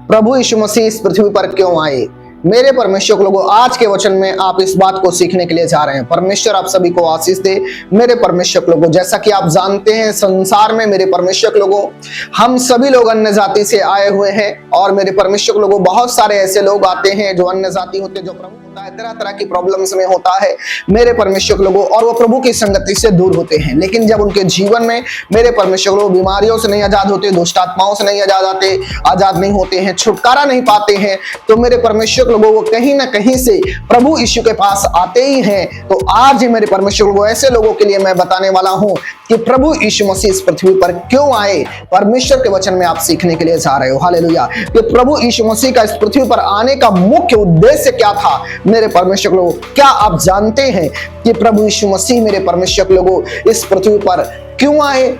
प्रभु यीशु मसीह इस पृथ्वी पर क्यों आए। मेरे परमेश्वर के लोगों, आज के वचन में आप इस बात को सीखने के लिए जा रहे हैं। परमेश्वर आप सभी को आशीष दे। मेरे परमेश्वर के लोगों, जैसा कि आप जानते हैं, संसार में मेरे परमेश्वर के लोगों, हम सभी लोग अन्य जाति से आए हुए हैं। और मेरे परमेश्वर के लोगों, बहुत सारे ऐसे लोग आते हैं जो अन्य जाति होते हैं, जो प्रभु होता है, तरह तरह की प्रॉब्लम्स में होता है मेरे परमेश्वर के लोगों, और वो प्रभु की संगति से दूर होते हैं। लेकिन जब उनके जीवन में मेरे परमेश्वर के लोग बीमारियों से नहीं आजाद होते, दुष्ट आत्माओं से नहीं आजाद नहीं होते हैं, छुटकारा नहीं पाते हैं, तो मेरे परमेश्वर के लोगों, वो कहीं ना कहीं से प्रभु यीशु के पास आते ही हैं। तो आज ही मेरे परमेश्वर को ऐसे लोगों के लिए मैं बताने वाला हूं कि प्रभु यीशु मसीह इस पृथ्वी पर क्यों आए। परमेश्वर के वचन में आप सीखने के लिए जा रहे हो। हालेलुया। कि प्रभु यीशु मसीह का इस पृथ्वी पर आने का मुख्य उद्देश्य क्या था मेरे परमेश्वर के लोगों। क्या आप जानते हैं कि प्रभु यीशु मसीह मेरे परमेश्वर के लोगों इस पृथ्वी पर क्यों आए,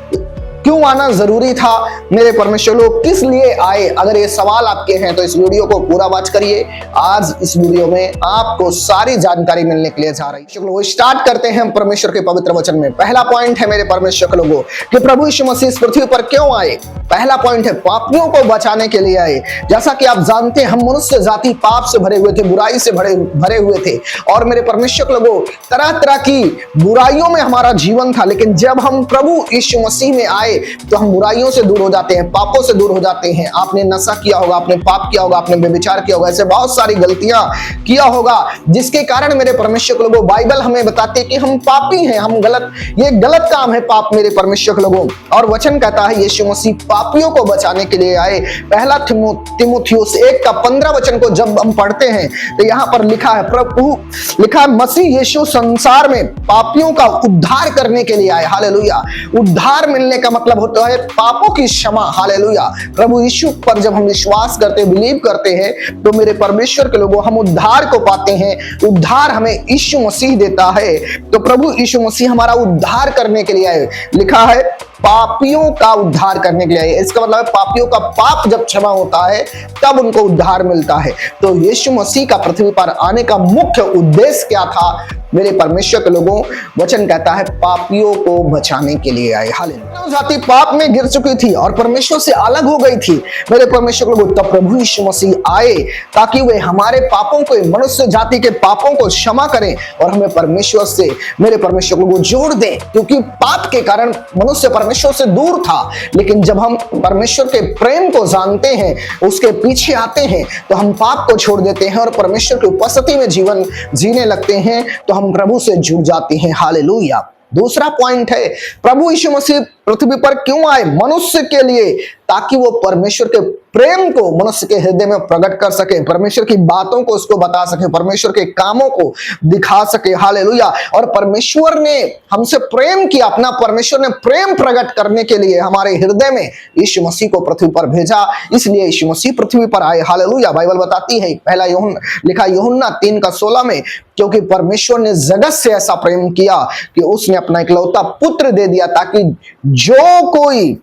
क्यों आना जरूरी था मेरे परमेश्वर लोग, किस लिए आए? अगर ये सवाल आपके हैं तो इस वीडियो को पूरा वॉच करिए। आज इस वीडियो में आपको सारी जानकारी मिलने के लिए जा रही है। स्टार्ट करते हैं परमेश्वर के पवित्र वचन में। पहला पॉइंट है मेरे परमेश्वर के लोगों कि प्रभु यीशु मसीह इस पृथ्वी पर क्यों आए। पहला पॉइंट है पापियों को बचाने के लिए आए। जैसा कि आप जानते हैं, हम मनुष्य जाति पाप से भरे हुए थे, बुराई से भरे हुए थे, और मेरे परमेश्वर के लोगों, तरह तरह की बुराइयों में हमारा जीवन था। लेकिन जब हम प्रभु यीशु मसीह में आए तो हम बुराइयों से दूर हो जाते हैं, पापों से दूर हो जाते हैं। आपने नशा किया होगा, आपने पाप किया होगा, आपने व्यभिचार किया होगा, ऐसे बहुत सारी गलतियां किया होगा, जिसके कारण मेरे परमेश्वर के लोगों, बाइबल हमें बताते हैं कि हम पापी हैं, हम ये गलत काम है पाप मेरे परमेश्वर के लोगों। और वचन कहता है यीशु मसीह पापियों को बचाने के लिए आए। पहला तीमुथियुस 1:15 वचन को जब हम पढ़ते हैं तो यहां पर लिखा है मसीह यीशु संसार में पापियों का उद्धार करने के लिए आए। हालेलुया। उद्धार मिलने का मतलब होता है पापों की क्षमा। हालेलुया। प्रभु यीशु पर जब हम विश्वास करते, बिलीव करते हैं, तो मेरे परमेश्वर के लोगों, हम उद्धार को पाते हैं। उद्धार हमें यीशु मसीह देता है। तो प्रभु यीशु मसीह हमारा उद्धार करने के लिए आए। लिखा है पापियों का उद्धार करने के लिए। इसका मतलब है पापियों का पाप जब क्षमा होता है तब उनको उद्धार मिलता है। तो यीशु मसीह का पृथ्वी पर आने का मुख्य उद्देश्य क्या था मेरे परमेश्वर के लोगों? वचन कहता है पापियों को बचाने के लिए आए। हालेलुया। जाति पाप में गिर चुकी थी और परमेश्वर से अलग हो गई थी मेरे परमेश्वर के लोगों। तब प्रभु यीशु मसीह आए ताकि वे हमारे पापों को, मनुष्य जाति के पापों को क्षमा करें और हमें परमेश्वर से, मेरे परमेश्वर को जोड़ दें। क्योंकि पाप के कारण मनुष्य परमेश्वर से दूर था। लेकिन जब हम परमेश्वर के प्रेम को जानते हैं, उसके पीछे आते हैं, तो हम पाप को छोड़ देते हैं और परमेश्वर की उपस्थिति में जीवन जीने लगते हैं, तो हम प्रभु से जुड़ जाते हैं। हालेलुया। दूसरा पॉइंट है प्रभु यीशु मसीह पृथ्वी पर क्यों आए? मनुष्य के लिए, ताकि वो परमेश्वर के प्रेम को मनुष्य के हृदय में प्रकट कर सके, परमेश्वर की बातों को उसको बता सके, परमेश्वर के कामों को दिखा सके। हालेलुया। और परमेश्वर ने हमसे प्रेम किया, अपना परमेश्वर ने प्रेम प्रकट करने के लिए हमारे हृदय में यीशु मसीह को पृथ्वी पर भेजा। इसलिए यीशु मसीह पृथ्वी पर आए। हालेलुया। बाइबल बताती है, पहला लिखा यूहन्ना 3:16 में, क्योंकि परमेश्वर ने जगत से ऐसा प्रेम किया कि उसने अपना इकलौता पुत्र दे दिया, ताकि जो कोई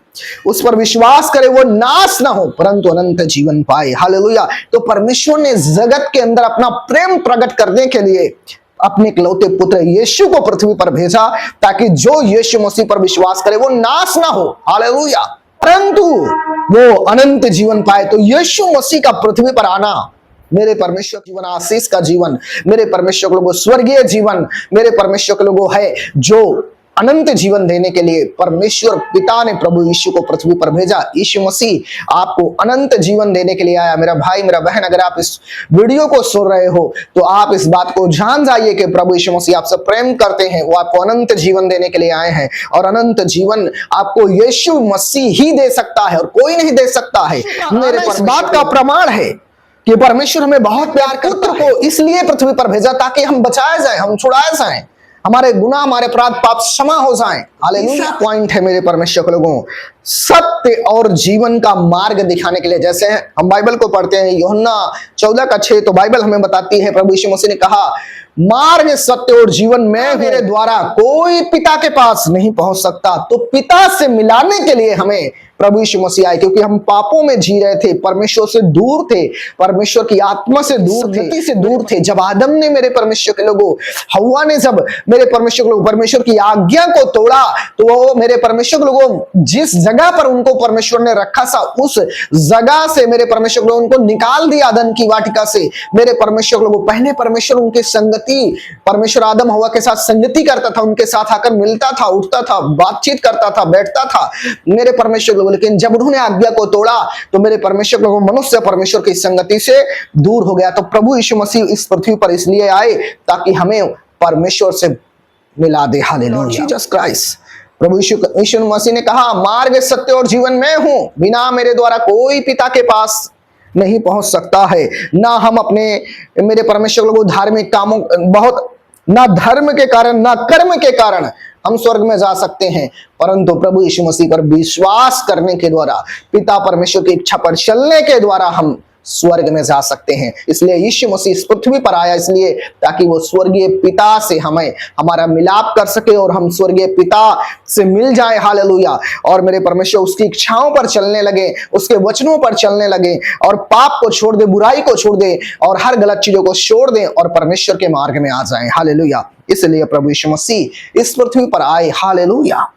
उस पर विश्वास करे वो नाश ना हो परंतु अनंत जीवन पाए। हालेलुया। तो परमेश्वर ने जगत के अंदर अपना प्रेम प्रकट करने के लिए अपने इकलौते पुत्र यीशु को पृथ्वी पर भेजा, ताकि जो यीशु मसीह पर विश्वास करे वो नाश ना हो, हालेलुया, परंतु वो अनंत जीवन पाए। तो यीशु मसीह का पृथ्वी पर आना मेरे परमेश्वर जीवन, आशीष का जीवन, मेरे परमेश्वर के लोगों, स्वर्गीय जीवन मेरे परमेश्वर के लोगों है, जो अनंत जीवन देने के लिए परमेश्वर पिता ने प्रभु यीशु को पृथ्वी पर भेजा। यीशु मसीह आपको अनंत जीवन देने के लिए आया। मेरा भाई, मेरा बहन, अगर आप इस वीडियो को सुन रहे हो तो आप इस बात को जान जाइए कि प्रभु यीशु मसीह आपसे प्रेम करते हैं। वो आपको अनंत जीवन देने के लिए आए हैं, और अनंत जीवन आपको यीशु मसीह ही दे सकता है और कोई नहीं दे सकता है। मेरे इस बात का प्रमाण है कि परमेश्वर हमें बहुत प्यार करता है, इसलिए पृथ्वी पर भेजा ताकि हम बचाए जाएं, हम छुड़ाए जाएं, हमारे गुनाह, हमारे अपराध, पाप क्षमा हो जाएं। हालेलुया। पॉइंट है मेरे परमेश्वर के लोगों, सत्य और जीवन का मार्ग दिखाने के लिए। जैसे हम बाइबल को पढ़ते हैं यूहन्ना 14:6, तो बाइबल हमें बताती है प्रभु यीशु मसीह ने कहा, मार्ग, सत्य और जीवन में मेरे द्वारा कोई पिता के पास नहीं पहुंच सकता। तो पिता से मिलाने के लिए हमें प्रभु यीशु मसीह आए, क्योंकि हम पापों में जी रहे थे, परमेश्वर से दूर थे, परमेश्वर की आत्मा से दूर थे। जब आदम ने, मेरे परमेश्वर के लोगों, हव्वा ने जब मेरे परमेश्वर के लोगों परमेश्वर की आज्ञा को तोड़ा, तो वो मेरे परमेश्वर के लोगों जिस जगह पर उनको परमेश्वर ने रखा था, उस जगह से मेरे परमेश्वर के लोगों उनको निकाल दिया, अदन की वाटिका से। मेरे परमेश्वर के लोगों, पहले परमेश्वर उनके संगति, परमेश्वर आदम हव्वा के साथ संगति करता था, उनके साथ आकर मिलता था, उठता था, बातचीत करता था, बैठता था मेरे परमेश्वर लोगों। लेकिन जब उन्होंने आज्ञा को तोड़ा, तो मेरे परमेश्वर लोगों, मनुष्य परमेश्वर की संगति से दूर हो गया। तो प्रभु यीशु मसीह इस पृथ्वी पर इसलिए आए ताकि हमें परमेश्वर से मिला दे। Hallelujah, Jesus Christ. प्रभु यीशु मसीह ने कहा, मार्ग, सत्य और जीवन मैं हूं, बिना मेरे द्वारा कोई पिता के पास नहीं पहुंच सकता है। ना हम अपने, मेरे परमेश्वर लोगों, धार्मिक कामों, बहुत ना धर्म के कारण, ना कर्म के कारण हम स्वर्ग में जा सकते हैं, परंतु प्रभु यीशु मसीह पर विश्वास करने के द्वारा, पिता परमेश्वर की इच्छा पर चलने के द्वारा हम स्वर्ग में जा सकते हैं। इसलिए यीशु मसीह इस पृथ्वी पर आया, इसलिए ताकि वो स्वर्गीय पिता से हमें, हमारा मिलाप कर सके और हम स्वर्गीय पिता से मिल जाए। हालेलुया। और मेरे परमेश्वर उसकी इच्छाओं पर चलने लगे, उसके वचनों पर चलने लगे, और पाप को छोड़ दे, बुराई को छोड़ दे, और हर गलत चीजों को छोड़ दे, और परमेश्वर के मार्ग में आ जाए। हालेलुया। इसलिए प्रभु यीशु मसीह इस पृथ्वी पर आए। हालेलुया।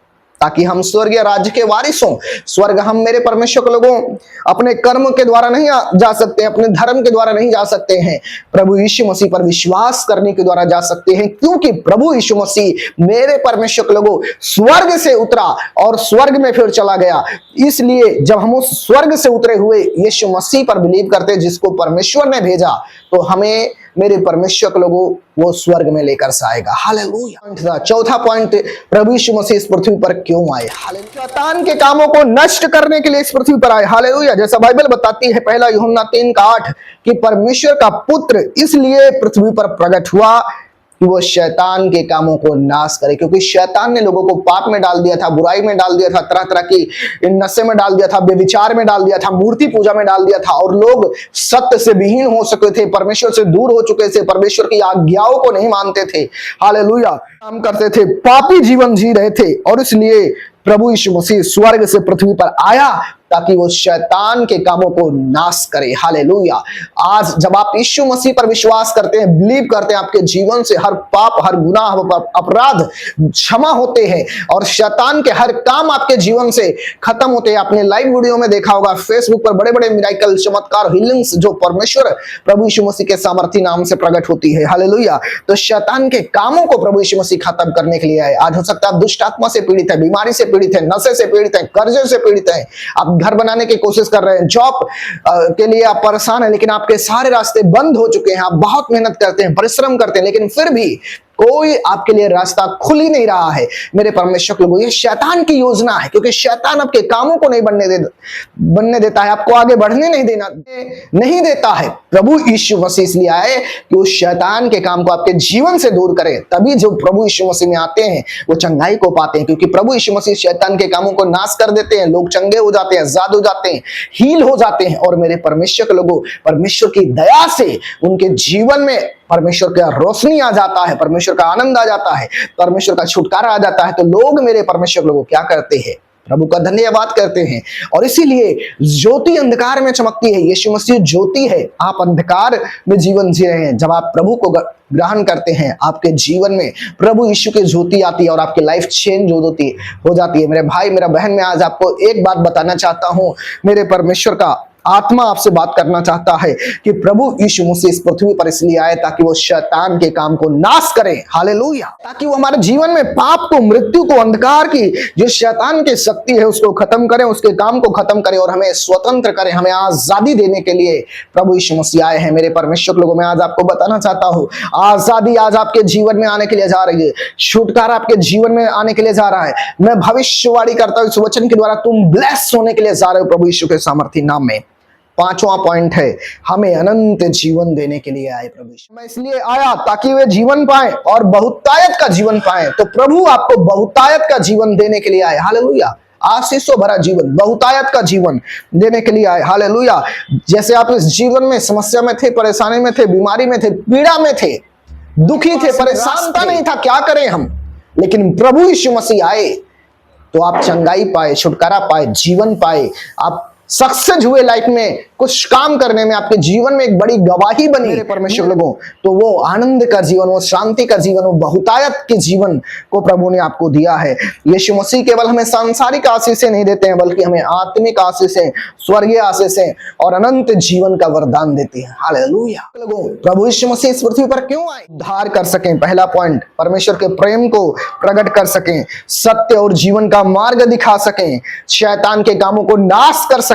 ताकि हम स्वर्गीय राज्य के वारिस हों। स्वर्ग हम, मेरे परमेश्वर के लोगों, अपने कर्म के द्वारा नहीं जा सकते, अपने धर्म के द्वारा नहीं जा सकते हैं, प्रभु यीशु मसीह पर विश्वास करने के द्वारा जा सकते हैं, क्योंकि प्रभु यीशु मसीह, मेरे परमेश्वर के लोगों, स्वर्ग से उतरा और स्वर्ग में फिर चला गया। इसलिए जब हम उस स्वर्ग से उतरे हुए यीशु मसीह पर बिलीव करते हैं, जिसको परमेश्वर ने भेजा, तो हमें, मेरे परमेश्वर के लोगों, वो स्वर्ग में लेकर आएगा। हालेलुया। चौथा पॉइंट, प्रभु यीशु मसीह इस पृथ्वी पर क्यों आए? हालेलुया। शैतान के कामों को नष्ट करने के लिए इस पृथ्वी पर आए। हालेलुया। जैसा बाइबल बताती है, 1 यूहन्ना 3:8, कि परमेश्वर का पुत्र इसलिए पृथ्वी पर प्रकट हुआ कि वो शैतान के कामों को नाश करे, क्योंकि शैतान ने लोगों को पाप में डाल दिया था, बुराई में डाल दिया था, तरह तरह की नशे में डाल दिया था, व्यभिचार में डाल दिया था, मूर्ति पूजा में डाल दिया था, और लोग सत्य से विहीन हो चुके थे, परमेश्वर से दूर हो चुके थे, परमेश्वर की आज्ञाओं को नहीं मानते थे। हालेलुया। काम करते थे, पापी जीवन जी रहे थे, और इसलिए प्रभु यीशु मसीह स्वर्ग से पृथ्वी पर आया ताकि वो शैतान के कामों को नाश करे। हालेलुया। आज जब आप यीशु मसीह पर विश्वास करते हैं, बिलीव करते हैं, आपके जीवन से हर पाप, हर गुनाह, अपराध क्षमा होते हैं, और शैतान के हर काम आपके जीवन से खत्म होते हैं। आपने लाइव वीडियो में देखा होगा, फेसबुक पर बड़े बड़े मिराकल, चमत्कार, हीलिंग्स जो परमेश्वर प्रभु यीशु मसीह के सामर्थी नाम से प्रकट होती है। हालेलुया। तो शैतान के कामों को प्रभु यीशु मसीह खत्म करने के लिए आए। आज हो सकता है आप दुष्ट आत्मा से पीड़ित है, बीमारी से पीड़ित है, नशे से पीड़ित है, कर्जे से पीड़ित है, आप घर बनाने की कोशिश कर रहे हैं, जॉब के लिए आप परेशान हैं, लेकिन आपके सारे रास्ते बंद हो चुके हैं, आप बहुत मेहनत करते हैं, परिश्रम करते हैं, लेकिन फिर भी कोई आपके लिए रास्ता खुल ही नहीं रहा है। मेरे परमेश्वर के लोगों, ये शैतान की योजना है, क्योंकि शैतान आपके कामों को नहीं बनने देता है, आपको आगे बढ़ने नहीं देता है। प्रभु यीशु मसीह इसलिए आए कि उस शैतान के काम को आपके जीवन से दूर करे। तभी जो प्रभु यीशु मसीह में आते हैं, वो चंगाई को पाते हैं, क्योंकि प्रभु यीशु मसीह शैतान के कामों को नाश कर देते हैं। लोग चंगे हो जाते हैं, आजाद हो जाते हैं, हील हो जाते हैं, और मेरे परमेश्वर के लोगों, परमेश्वर की दया से उनके जीवन में परमेश्वर का रोशनी आ जाता है, परमेश्वर का आनंद आ जाता है, परमेश्वर का छुटकारा आ जाता है। तो लोग, मेरे परमेश्वर लोगों, क्या करते हैं? प्रभु का धन्यवाद करते हैं। और इसीलिए ज्योति अंधकार में चमकती है। यीशु मसीह ज्योति है, आप अंधकार में जीवन जी रहे हैं। जब आप प्रभु को ग्रहण करते हैं, आपके जीवन में प्रभु यीशु की ज्योति आती है, और आपकी लाइफ चेंज हो जाती है। मेरे भाई, मेरा बहन, मैं आज आपको एक बात बताना चाहता हूं। मेरे परमेश्वर का आत्मा आपसे बात करना चाहता है कि प्रभु यीशु मसीह इस पृथ्वी पर इसलिए आए ताकि वो शैतान के काम को नाश करे। हालेलुया। ताकि वो हमारे जीवन में पाप को, मृत्यु को, अंधकार की जो शैतान की शक्ति है, उसको खत्म करें, उसके काम को खत्म करें, और हमें स्वतंत्र करें, हमें आजादी देने के लिए प्रभु यीशु मसीह आए हैं। मेरे परमेश्वर लोगों, मैं आज आपको बताना चाहता हूं, आजादी आज आपके जीवन में आने के लिए जा रही है, छुटकारा आपके जीवन में आने के लिए जा रहा है। मैं भविष्यवाणी करता हूं इस वचन के द्वारा, तुम ब्लेस होने के लिए जा रहे हो प्रभु यीशु के सामर्थी नाम में। पांचवा पॉइंट है, हमें अनंत जीवन देने के लिए आए प्रभु यीशु। मैं इसलिए आया ताकि वे जीवन पाए और बहुतायत का जीवन पाए। तो प्रभु आपको बहुतायत का जीवन देने के लिए आए। हालेलुया। आशीषों भरा जीवन, बहुतायत का जीवन देने के लिए आए। हालेलुया। जैसे आप इस जीवन में समस्या में थे, परेशानी में थे, बीमारी में थे, पीड़ा में थे, दुखी थे, परेशान नहीं था, क्या करें हम, लेकिन प्रभु यीशु मसीह आए तो आप चंगाई पाए, छुटकारा पाए, जीवन पाए, आप सक्सेस हुए लाइफ में, कुछ काम करने में, आपके जीवन में एक बड़ी गवाही बनी मेरे परमेश्वर लोगों। तो वो आनंद का जीवन, वो शांति का जीवन, वो बहुतायत के जीवन को प्रभु ने आपको दिया है। यीशु मसीह केवल हमें सांसारिक आशीषें नहीं देते हैं, बल्कि हमें आत्मिक आशीषें, स्वर्गीय आशीषें और अनंत जीवन का वरदान देती है। हालेलुया। लोगों, प्रभु यीशु मसीह इस पृथ्वी पर क्यों आए? उद्धार कर सकें, पहला पॉइंट, परमेश्वर के प्रेम को प्रकट कर सकें, सत्य और जीवन का मार्ग दिखा सकें, शैतान के कामों को नाश कर सकें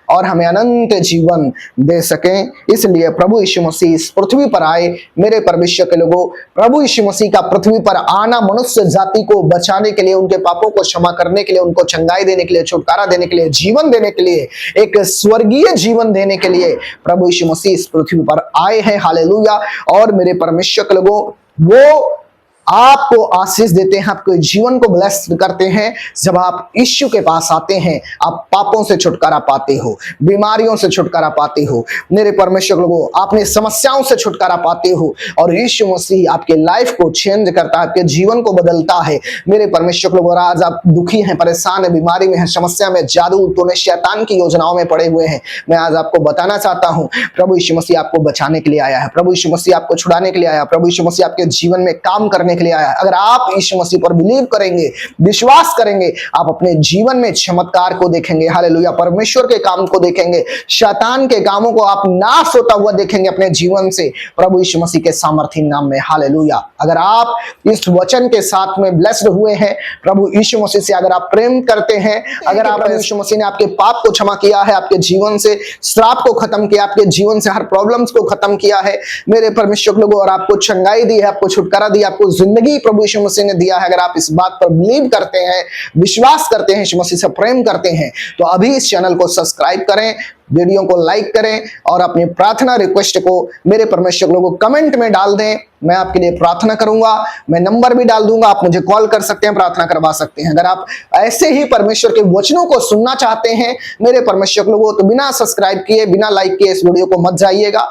और हमें अनंत जीवन दे सकें। इसलिए प्रभु यीशु मसीह इस पृथ्वी पर आए। मेरे परमेश्वर के लोगों, प्रभु यीशु मसीह का पृथ्वी पर आना मनुष्य जाति को बचाने के लिए, उनके पापों को क्षमा करने के लिए, उनको चंगाई देने के लिए, छुटकारा देने के लिए, जीवन देने के लिए, एक स्वर्गीय जीवन देने के लिए प्रभु यीशु मसीह इस पृथ्वी पर आए हैं। हालेलुया। और मेरे परमेश्वर के लोगों, वो आपको आशीष देते हैं, आपके जीवन को ब्लेस करते हैं। जब आप यीशु के पास आते हैं, आप पापों से छुटकारा पाते हो, बीमारियों से छुटकारा पाते हो, मेरे परमेश्वर लोगों, आपने समस्याओं से छुटकारा पाते हो और यीशु मसीह आपके लाइफ को चेंज करता है, आपके जीवन को बदलता है। मेरे परमेश्वर लोगों, आज आप दुखी हैं, परेशान हैं, बीमारी में हैं, समस्या में, जादू टोने शैतान की योजनाओं में पड़े हुए हैं, मैं आज आपको बताना चाहता हूं, प्रभु यीशु मसीह आपको बचाने के लिए आया है, प्रभु यीशु मसीह आपको छुड़ाने के लिए आया, प्रभु यीशु मसीह आपके जीवन में काम करने के लिए आया है। अगर आप यीशु मसीह पर बिलीव करेंगे, विश्वास करेंगे, आप अपने जीवन में चमत्कार को देखेंगे। हालेलुया। परमेश्वर के काम को देखेंगे, शैतान के कामों को आप नाश होता हुआ देखेंगे अपने जीवन से, प्रभु यीशु मसीह के सामर्थी नाम में। हालेलुया। अगर आप इस वचन के साथ में ब्लेस्ड हुए हैं, प्रभु यीशु मसीह से अगर आप प्रेम करते हैं, अगर आप यीशु मसीह ने आपके पाप को क्षमा किया है, आपके जीवन से श्राप को खत्म किया, आपके जीवन से हर प्रॉब्लम्स को खत्म किया है, मेरे परमेश्वर लोगों, और आपको चंगाई दी है, आपको छुटकारा दिया, आपको जिंदगी प्रभु यीशु मसीह ने दिया है, अगर आप इस बात पर बिलीव करते हैं, विश्वास करते हैं, यीशु मसीह से प्रेम करते हैं, तो अभी इस चैनल को सब्सक्राइब करें, वीडियो को लाइक करें और अपनी प्रार्थना रिक्वेस्ट को मेरे परमेश्वर लोगों कमेंट में डाल दें। मैं आपके लिए प्रार्थना करूंगा, मैं नंबर भी डाल दूंगा, आप मुझे कॉल कर सकते हैं, प्रार्थना करवा सकते हैं। अगर आप ऐसे ही परमेश्वर के वचनों को सुनना चाहते हैं मेरे परमेश्वर लोगों, तो बिना सब्सक्राइब किए, बिना लाइक किए इस वीडियो को मत जाइएगा,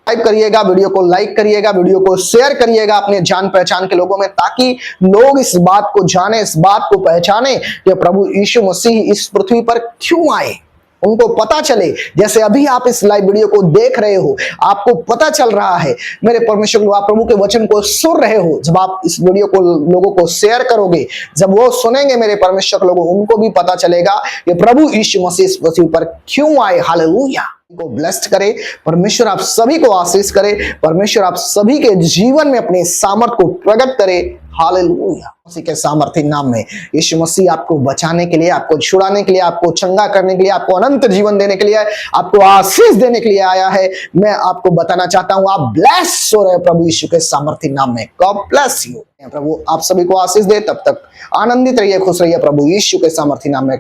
टाइप करिएगा, वीडियो को लाइक करिएगा, वीडियो को शेयर करिएगा अपने जान पहचान के लोगों में, ताकि लोग इस बात को जाने, इस बात को पहचाने कि प्रभु यीशु मसीह इस पृथ्वी पर क्यों आए, उनको पता चले। जैसे अभी आप इस लाइव वीडियो को देख रहे हो, आपको पता चल रहा है मेरे परमेश्वर लोग, आप प्रभु के वचन को सुन रहे हो। जब आप इस वीडियो को लोगों को शेयर करोगे, जब वो सुनेंगे मेरे परमेश्वर लोगों, उनको भी पता चलेगा कि प्रभु यीशु मसीह इस पृथ्वी पर क्यों आए। हालेलुया। को ब्लेस्ड करे, परमेश्वर आप सभी को आशीष करे, परमेश्वर आप सभी के जीवन में अपने सामर्थ को प्रकट करे। हालेलुया। मसीह के सामर्थी नाम में यीशु मसीह आपको बचाने के लिए, आपको छुड़ाने के लिए, आपको चंगा करने के लिए, आपको अनंत जीवन देने के लिए, आपको आशीष देने के लिए आया है। मैं आपको बताना चाहता हूं, आप ब्लेस हो रहे प्रभु यीशु के सामर्थी नाम में। God bless you. प्रभु आप सभी को आशीष दे। तब तक आनंदित रहिए, खुश रहिए प्रभु यीशु के सामर्थी नाम में।